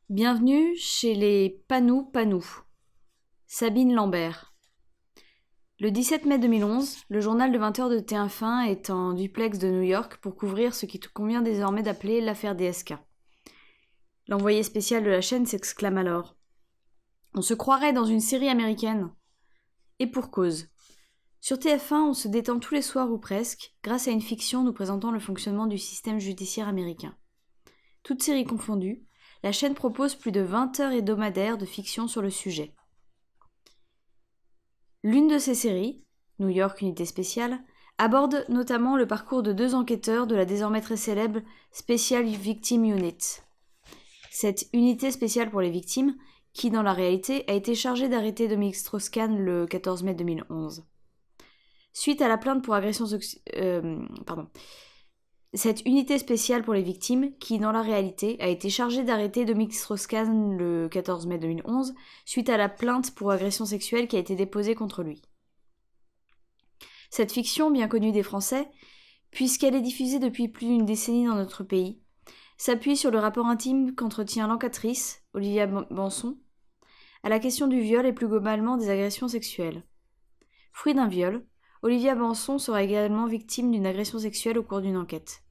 Bienvenue chez les Panou. Sabine Lambert. Le 17 mai 2011, le journal de 20 heures de TF1 est en duplex de New York pour couvrir ce qui convient désormais d'appeler l'affaire DSK. L'envoyé spécial de la chaîne s'exclame alors. On se croirait dans une série américaine. Et pour cause. Sur TF1, on se détend tous les soirs ou presque, grâce à une fiction nous présentant le fonctionnement du système judiciaire américain. Toutes séries confondues, la chaîne propose plus de 20 heures hebdomadaires de fiction sur le sujet. L'une de ces séries, New York Unité Spéciale, aborde notamment le parcours de deux enquêteurs de la désormais très célèbre Special Victim Unit. Cette unité spéciale pour les victimes, qui dans la réalité a été chargée d'arrêter Dominique Strauss-Kahn le 14 mai 2011. Suite à la plainte pour agression Cette unité spéciale pour les victimes, qui dans la réalité a été chargée d'arrêter Dominique Strauss-Kahn le 14 mai 2011, suite à la plainte pour agression sexuelle qui a été déposée contre lui. Cette fiction, bien connue des Français, puisqu'elle est diffusée depuis plus d'une décennie dans notre pays, s'appuie sur le rapport intime qu'entretient l'enquêtrice, Olivia Banson, à la question du viol et plus globalement des agressions sexuelles. Fruit d'un viol, Olivia Banson sera également victime d'une agression sexuelle au cours d'une enquête.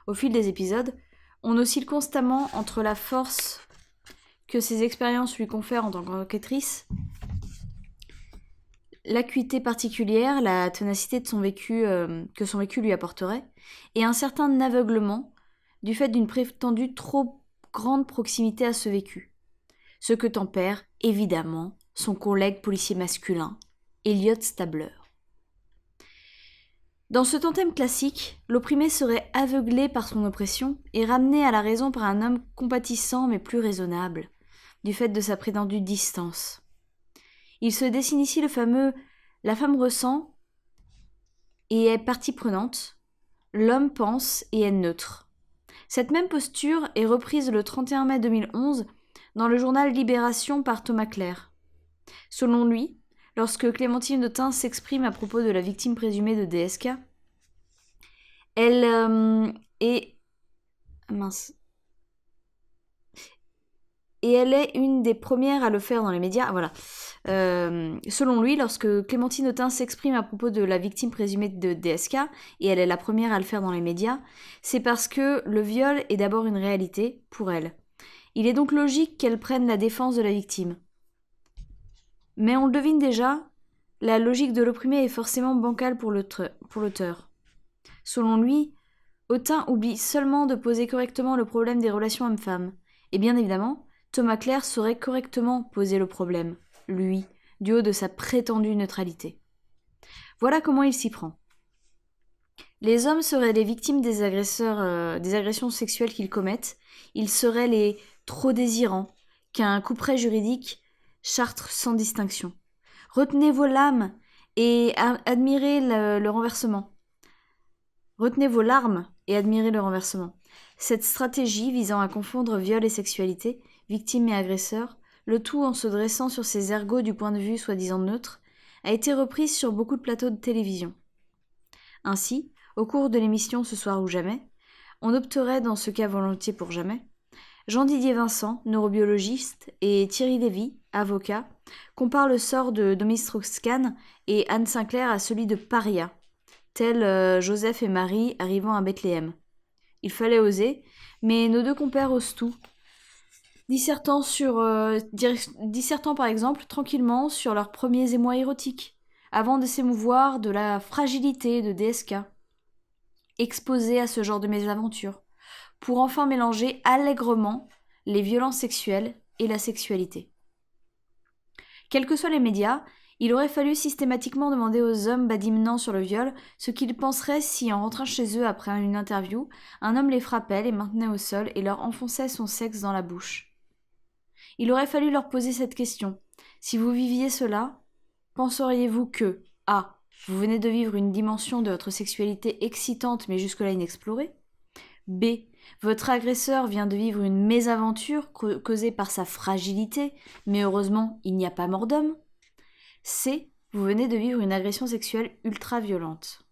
Au fil des épisodes, on oscille constamment entre la force que ses expériences lui confèrent en tant qu'enquêtrice, l'acuité particulière, la ténacité de son vécu que son vécu lui apporterait, et un certain aveuglement du fait d'une prétendue trop grande proximité à ce vécu. Ce que tempère, évidemment, son collègue policier masculin, Elliot Stabler. Dans ce totem classique, l'opprimé serait aveuglé par son oppression et ramené à la raison par un homme compatissant mais plus raisonnable, du fait de sa prétendue distance. Il se dessine ici le fameux « la femme ressent et est partie prenante, l'homme pense et est neutre ». Cette même posture est reprise le 31 mai 2011 dans le journal Libération par Thomas Clair. Selon lui, lorsque Clémentine Autain s'exprime à propos de la victime présumée de DSK, elle est... Mince. Et elle est une des premières à le faire dans les médias. Voilà. Selon lui, lorsque Clémentine Autain s'exprime à propos de la victime présumée de DSK, et elle est la première à le faire dans les médias, c'est parce que le viol est d'abord une réalité pour elle. Il est donc logique qu'elle prenne la défense de la victime. Mais on le devine déjà, la logique de l'opprimé est forcément bancale pour l'auteur. Selon lui, Autain oublie seulement de poser correctement le problème des relations hommes-femmes. Et bien évidemment, Thomas Clair saurait correctement poser le problème, lui, du haut de sa prétendue neutralité. Voilà comment il s'y prend. Les hommes seraient les victimes des agresseurs, des agressions sexuelles qu'ils commettent. Ils seraient les trop désirants qu'un couperet juridique chartre sans distinction. Retenez vos lames et admirez le renversement. Retenez vos larmes et admirez le renversement. Cette stratégie visant à confondre viol et sexualité, victime et agresseur, le tout en se dressant sur ses ergots du point de vue soi-disant neutre, a été reprise sur beaucoup de plateaux de télévision. Ainsi, au cours de l'émission Ce soir ou jamais, on opterait dans ce cas volontiers pour jamais, Jean-Didier Vincent, neurobiologiste, et Thierry Lévy, avocat, comparent le sort de Dominique Strauss-Kahn et Anne Sinclair à celui de Paria, tels Joseph et Marie arrivant à Bethléem. Il fallait oser, mais nos deux compères osent tout. Dissertant par exemple tranquillement sur leurs premiers émois érotiques, avant de s'émouvoir de la fragilité de DSK, exposés à ce genre de mésaventures, pour enfin mélanger allègrement les violences sexuelles et la sexualité. Quels que soient les médias, il aurait fallu systématiquement demander aux hommes badinant sur le viol ce qu'ils penseraient si, en rentrant chez eux après une interview, un homme les frappait, les maintenait au sol et leur enfonçait son sexe dans la bouche. Il aurait fallu leur poser cette question. Si vous viviez cela, penseriez-vous que A. Vous venez de vivre une dimension de votre sexualité excitante mais jusque-là inexplorée? B. Votre agresseur vient de vivre une mésaventure causée par sa fragilité, mais heureusement, il n'y a pas mort d'homme? C. Vous venez de vivre une agression sexuelle ultra-violente.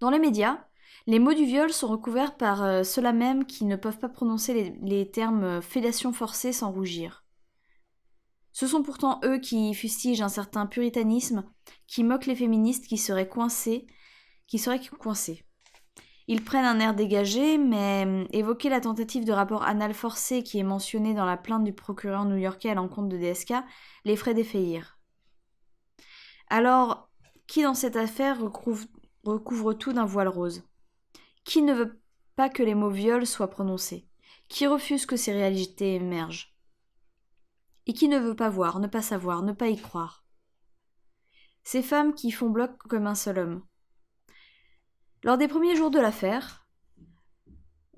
Dans les médias, Les mots du viol sont recouverts par ceux-là même qui ne peuvent pas prononcer les termes fellation forcée sans rougir. Ce sont pourtant eux qui fustigent un certain puritanisme, qui moquent les féministes qui seraient coincés. Ils prennent un air dégagé, mais évoquer la tentative de rapport anal forcé qui est mentionnée dans la plainte du procureur new-yorkais à l'encontre de DSK les ferait défaillir. Alors, qui dans cette affaire recouvre tout d'un voile rose? Qui ne veut pas que les mots viol soient prononcés? Qui refuse que ces réalités émergent? Et qui ne veut pas voir, ne pas savoir, ne pas y croire? Ces femmes qui font bloc comme un seul homme. Lors des premiers jours de l'affaire,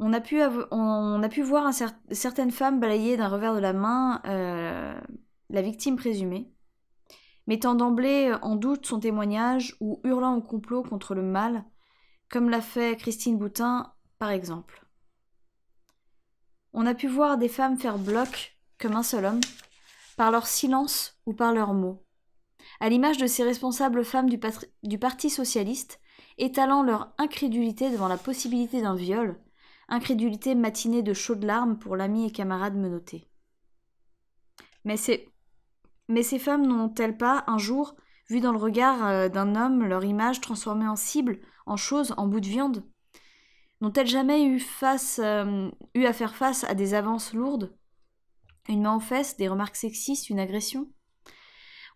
on a pu voir certaines femmes balayer d'un revers de la main la victime présumée, mettant d'emblée en doute son témoignage ou hurlant au complot contre le mal, comme l'a fait Christine Boutin, par exemple. On a pu voir des femmes faire bloc comme un seul homme, par leur silence ou par leurs mots, à l'image de ces responsables femmes du Parti socialiste, étalant leur incrédulité devant la possibilité d'un viol, incrédulité matinée de chaudes larmes pour l'ami et camarade menotté. Mais ces femmes n'ont-elles pas, un jour, vu dans le regard d'un homme leur image transformée en cible, en chose, en bout de viande? N'ont-elles jamais eu à faire face à des avances lourdes? Une main aux fesses, des remarques sexistes, une agression?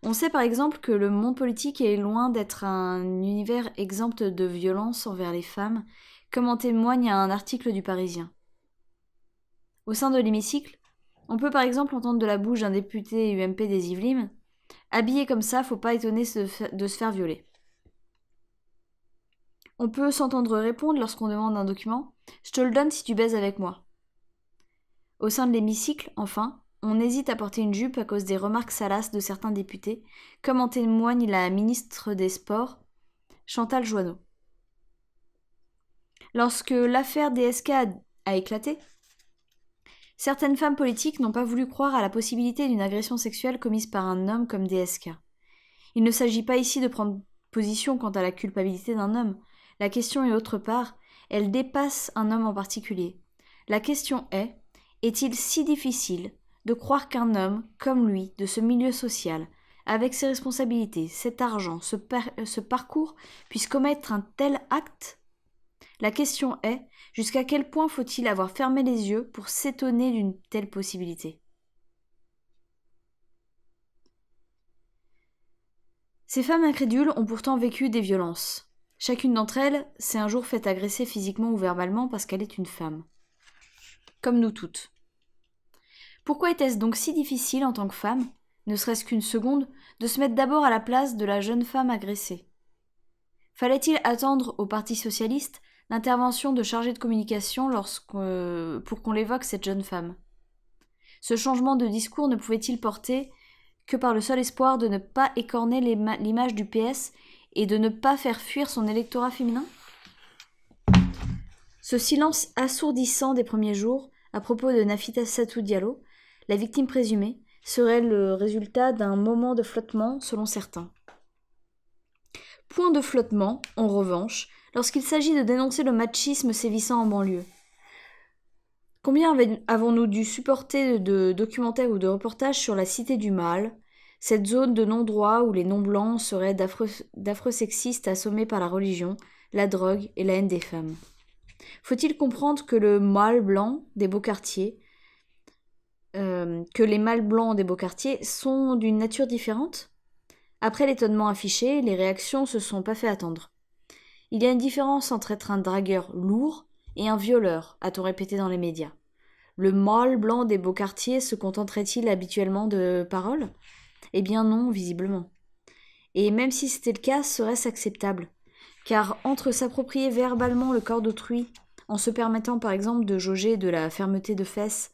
On sait par exemple que le monde politique est loin d'être un univers exempt de violence envers les femmes, comme en témoigne un article du Parisien. Au sein de l'hémicycle, on peut par exemple entendre de la bouche d'un député UMP des Yvelines « Habillé comme ça, faut pas étonner de se faire violer ». On peut s'entendre répondre lorsqu'on demande un document « Je te le donne si tu baises avec moi ». Au sein de l'hémicycle, enfin, on hésite à porter une jupe à cause des remarques salaces de certains députés, comme en témoigne la ministre des Sports, Chantal Joanneau. Lorsque l'affaire DSK a éclaté, certaines femmes politiques n'ont pas voulu croire à la possibilité d'une agression sexuelle commise par un homme comme DSK. Il ne s'agit pas ici de prendre position quant à la culpabilité d'un homme. La question est autre part, elle dépasse un homme en particulier. La question est-il si difficile de croire qu'un homme, comme lui, de ce milieu social, avec ses responsabilités, cet argent, ce parcours, puisse commettre un tel acte? La question est, jusqu'à quel point faut-il avoir fermé les yeux pour s'étonner d'une telle possibilité? Ces femmes incrédules ont pourtant vécu des violences. Chacune d'entre elles s'est un jour fait agresser physiquement ou verbalement parce qu'elle est une femme. Comme nous toutes. Pourquoi était-ce donc si difficile en tant que femme, ne serait-ce qu'une seconde, de se mettre d'abord à la place de la jeune femme agressée? Fallait-il attendre au Parti socialiste l'intervention de chargés de communication pour qu'on l'évoque cette jeune femme? Ce changement de discours ne pouvait-il porter que par le seul espoir de ne pas écorner l'image du PS et de ne pas faire fuir son électorat féminin? Ce silence assourdissant des premiers jours, à propos de Nafissatou Diallo, la victime présumée, serait le résultat d'un moment de flottement selon certains. Point de flottement, en revanche, lorsqu'il s'agit de dénoncer le machisme sévissant en banlieue. Combien avons-nous dû supporter de documentaires ou de reportages sur la Cité du Mal, cette zone de non-droit où les non-blancs seraient d'affreux sexistes assommés par la religion, la drogue et la haine des femmes? Faut-il comprendre que les mâles blancs des beaux quartiers sont d'une nature différente? Après l'étonnement affiché, les réactions se sont pas fait attendre. Il y a une différence entre être un dragueur lourd et un violeur, a-t-on répété dans les médias. Le mâle blanc des beaux quartiers se contenterait-il habituellement de paroles? Eh bien non, visiblement. Et même si c'était le cas, serait-ce acceptable? Car entre s'approprier verbalement le corps d'autrui, en se permettant par exemple de jauger de la fermeté de fesses,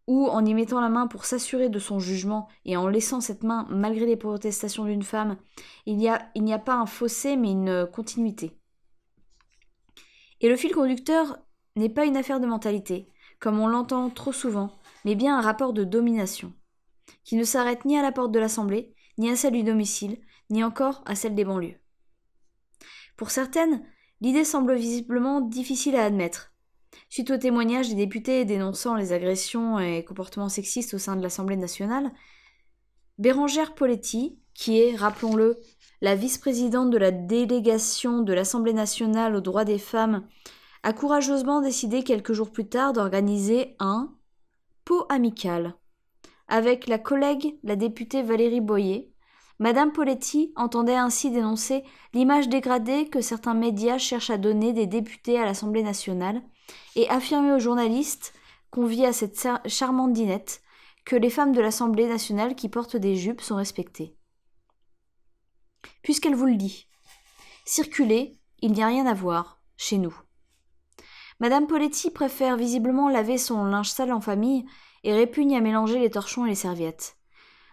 ou en y mettant la main pour s'assurer de son jugement et en laissant cette main malgré les protestations d'une femme, il n'y a pas un fossé mais une continuité. Et le fil conducteur n'est pas une affaire de mentalité, comme on l'entend trop souvent, mais bien un rapport de domination, qui ne s'arrête ni à la porte de l'Assemblée, ni à celle du domicile, ni encore à celle des banlieues. Pour certaines, L'idée semble visiblement difficile à admettre. Suite aux témoignages des députés dénonçant les agressions et comportements sexistes au sein de l'Assemblée nationale, Bérengère Poletti, qui est, rappelons-le, la vice-présidente de la délégation de l'Assemblée nationale aux droits des femmes, a courageusement décidé quelques jours plus tard d'organiser un pot amical. Avec la collègue, la députée Valérie Boyer, Madame Poletti entendait ainsi dénoncer l'image dégradée que certains médias cherchent à donner des députés à l'Assemblée nationale et affirmer aux journalistes conviés à cette charmante dînette que les femmes de l'Assemblée nationale qui portent des jupes sont respectées. Puisqu'elle vous le dit, circulez, il n'y a rien à voir, chez nous. Madame Poletti préfère visiblement laver son linge sale en famille et répugne à mélanger les torchons et les serviettes.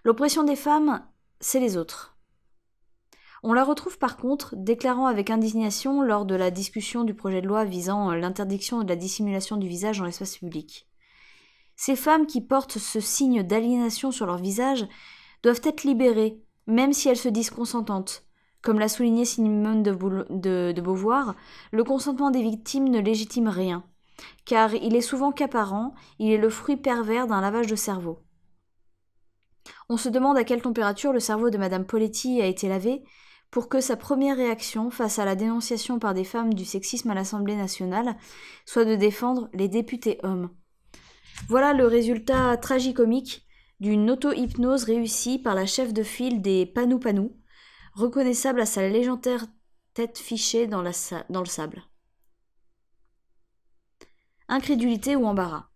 L'oppression des femmes, c'est les autres. On la retrouve par contre déclarant avec indignation lors de la discussion du projet de loi visant l'interdiction de la dissimulation du visage dans l'espace public. Ces femmes qui portent ce signe d'aliénation sur leur visage doivent être libérées, même si elles se disent consentantes. Comme l'a souligné Simone de Beauvoir, le consentement des victimes ne légitime rien, car il est souvent qu'apparent, il est le fruit pervers d'un lavage de cerveau. On se demande à quelle température le cerveau de Madame Poletti a été lavé pour que sa première réaction face à la dénonciation par des femmes du sexisme à l'Assemblée nationale soit de défendre les députés hommes. Voilà le résultat tragicomique d'une auto-hypnose réussie par la chef de file des Panou Panou, reconnaissable à sa légendaire tête fichée dans le sable. Incrédulité ou embarras.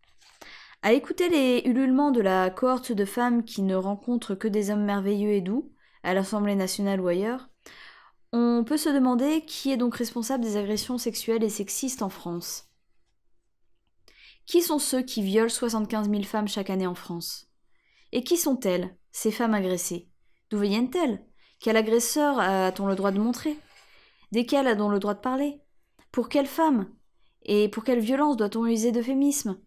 À écouter les ululements de la cohorte de femmes qui ne rencontrent que des hommes merveilleux et doux, à l'Assemblée nationale ou ailleurs, on peut se demander qui est donc responsable des agressions sexuelles et sexistes en France. Qui sont ceux qui violent 75 000 femmes chaque année en France? Et qui sont-elles, ces femmes agressées? D'où viennent-elles? Quel agresseur a-t-on le droit de montrer? Desquels a-t-on le droit de parler? Pour quelle femme? Et pour quelle violence doit-on user d'euphémismes?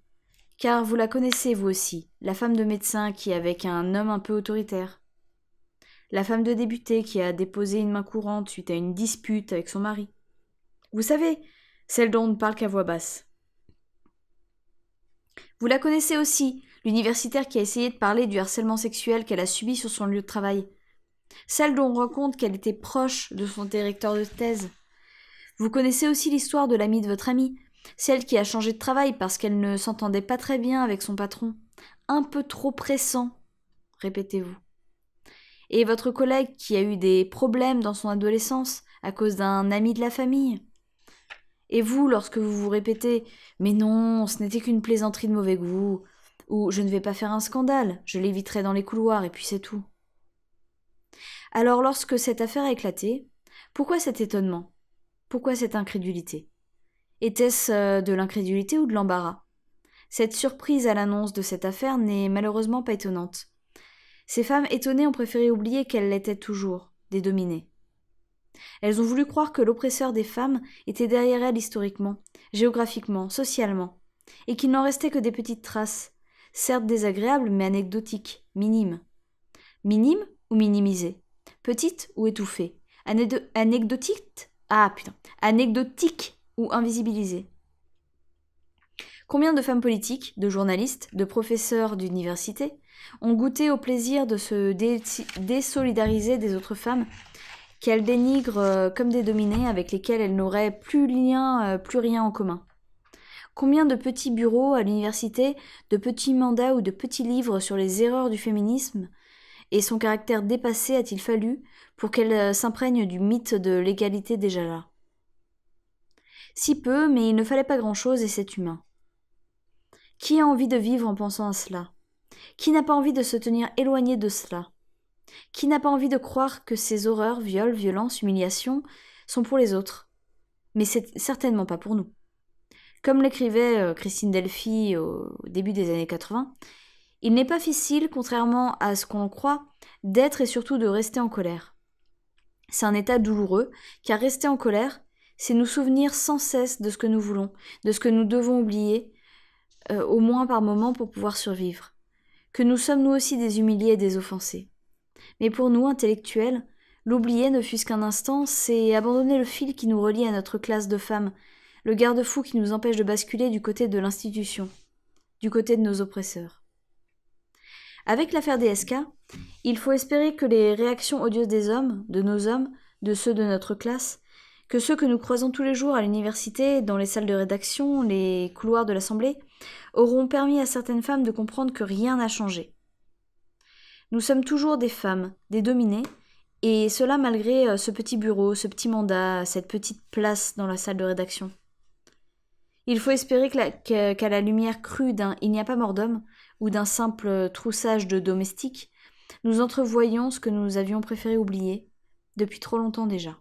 Car vous la connaissez vous aussi, la femme de médecin qui est avec un homme un peu autoritaire. La femme de député qui a déposé une main courante suite à une dispute avec son mari. Vous savez, celle dont on ne parle qu'à voix basse. Vous la connaissez aussi, l'universitaire qui a essayé de parler du harcèlement sexuel qu'elle a subi sur son lieu de travail. Celle dont on raconte qu'elle était proche de son directeur de thèse. Vous connaissez aussi l'histoire de l'amie de votre amie, celle qui a changé de travail parce qu'elle ne s'entendait pas très bien avec son patron. Un peu trop pressant, répétez-vous. Et votre collègue qui a eu des problèmes dans son adolescence à cause d'un ami de la famille. Et vous, lorsque vous vous répétez « Mais non, ce n'était qu'une plaisanterie de mauvais goût » ou « Je ne vais pas faire un scandale, je l'éviterai dans les couloirs et puis c'est tout ». Alors lorsque cette affaire a éclaté, pourquoi cet étonnement? Pourquoi cette incrédulité? Était-ce de l'incrédulité ou de l'embarras? Cette surprise à l'annonce de cette affaire n'est malheureusement pas étonnante. Ces femmes étonnées ont préféré oublier qu'elles l'étaient toujours, des dominées. Elles ont voulu croire que l'oppresseur des femmes était derrière elles historiquement, géographiquement, socialement, et qu'il n'en restait que des petites traces, certes désagréables mais anecdotiques, minimes. Minimes ou minimisées? Petites ou étouffées? Anecdotiques ou invisibilisées? Combien de femmes politiques, de journalistes, de professeurs d'université ont goûté au plaisir de se désolidariser des autres femmes qu'elles dénigrent comme des dominées avec lesquelles elles n'auraient plus rien en commun? Combien de petits bureaux à l'université, de petits mandats ou de petits livres sur les erreurs du féminisme et son caractère dépassé a-t-il fallu pour qu'elles s'imprègnent du mythe de l'égalité déjà là? Si peu, mais il ne fallait pas grand-chose et c'est humain. Qui a envie de vivre en pensant à cela? Qui n'a pas envie de se tenir éloigné de cela? Qui n'a pas envie de croire que ces horreurs, viols, violences, humiliations sont pour les autres? Mais c'est certainement pas pour nous. Comme l'écrivait Christine Delphi au début des années 80, il n'est pas facile, contrairement à ce qu'on croit, d'être et surtout de rester en colère. C'est un état douloureux, car rester en colère, c'est nous souvenir sans cesse de ce que nous voulons, de ce que nous devons oublier, au moins par moment pour pouvoir survivre. Que nous sommes nous aussi des humiliés et des offensés. Mais pour nous, intellectuels, L'oublier, ne fût-ce qu'un instant, c'est abandonner le fil qui nous relie à notre classe de femmes, le garde-fou qui nous empêche de basculer du côté de l'institution, du côté de nos oppresseurs. Avec l'affaire DSK, il faut espérer que les réactions odieuses des hommes, de nos hommes, de ceux de notre classe, que ceux que nous croisons tous les jours à l'université, dans les salles de rédaction, les couloirs de l'Assemblée, auront permis à certaines femmes de comprendre que rien n'a changé. Nous sommes toujours des femmes, des dominées, et cela malgré ce petit bureau, ce petit mandat, cette petite place dans la salle de rédaction. Il faut espérer qu'à la lumière crue d'un Il n'y a pas mort d'homme, ou d'un simple troussage de domestiques, nous entrevoyons ce que nous avions préféré oublier, depuis trop longtemps déjà.